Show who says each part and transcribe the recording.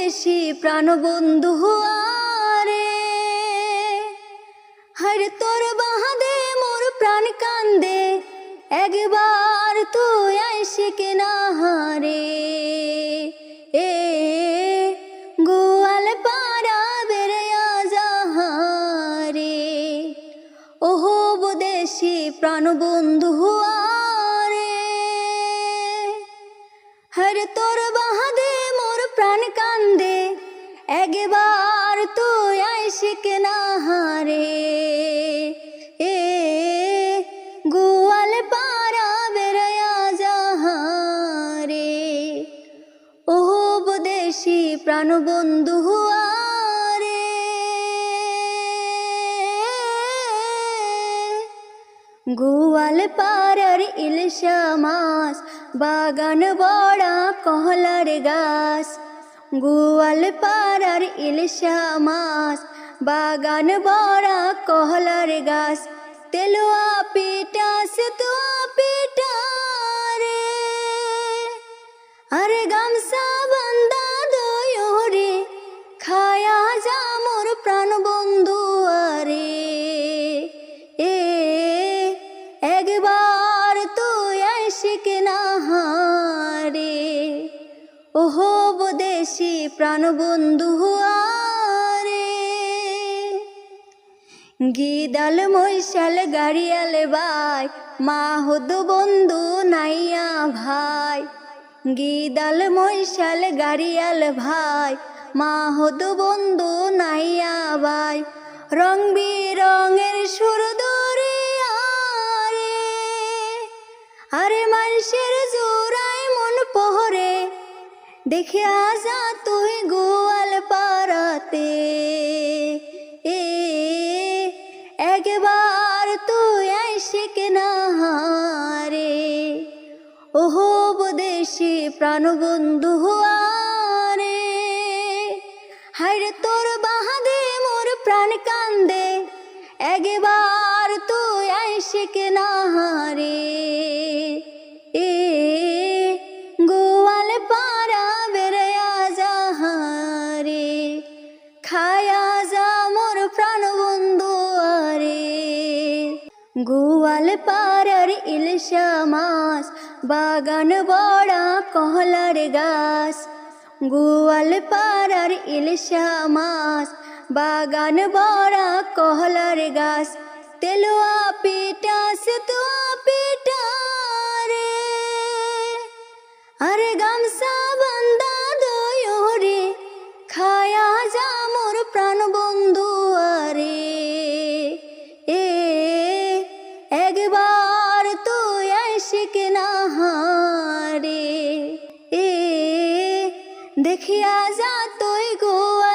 Speaker 1: উপদেশী প্রাণবন্ধু আরে, হরে তোর বাহাদে মোর প্রাণ কান্দে, একবার তুই আইসিক না হারে। এ গোয়াল পাড়া বেড়িয়া যাহারে, ওহো উপদেশী প্রাণবন্ধু আরে, হরে তোর বাহাদে মোর প্রাণ কান্দে, একবার তুই আইসিক না হারে। এ গোয়াল পাড়া বেড়িয়া যাহারে, ওহো উপদেশী প্রাণবন্ধু আরে। গোয়াল পাড়ার ইলশা মাছ, বাগান বড়া কহলার গাছ। গোয়াল পাড়ার ইলশা মাছ, বাগান বড়া কহলার গাছ। তেলুয়া পিটা সেতুয়া পিটা রে, আরে গামছা বান্দা দয়রে, খায়া যা মোর প্রাণ বন্ধু আরে। এ একবার তুই আইসিক না হারে, ওহো উপদেশী প্রাণবন্ধু আরে। গিদাল মৈশাল গাড়িয়াল বাই, মাহুদ বন্ধু নাইয়া ভাই। গিদাল মৈশাল গাড়িয়াল ভাই, মাহুদ বন্ধু নাইয়া ভাই। রং বিরঙের সুর দরিয়া রে, আরে মানুষের জোড়ায় মন পহরে, দেখে আজা তুই গোয়াল পাড়াতে। এ একবার তুই আইসিক না হারে, ওহো উপদেশী প্রাণবন্ধু আরে। হায়রে তোর বাহাদে মোর প্রাণ কান্দে, একবার তুই আইসিক না হারে। এ গোয়াল পাড়া বেড়িয়া যাহারে, খায়া যা মোর প্রাণবন্ধু আরে। গোয়াল পাড়ার ইলশা মাছ, বাগান বড়া কহলার গাছ। গোয়াল পাড়ার ইলশা মাছ, বাগান বড়া কহলার গাছ। তেলুয়া পিটা সেতুয়া পিটা রে, আরে গামছা বান্দা দয়রে, খায়া যা মোর প্রাণ বন্ধু আরে। এ একবার তুই আইসিক না হারে, এ দেখিয়া যা তুই গোয়া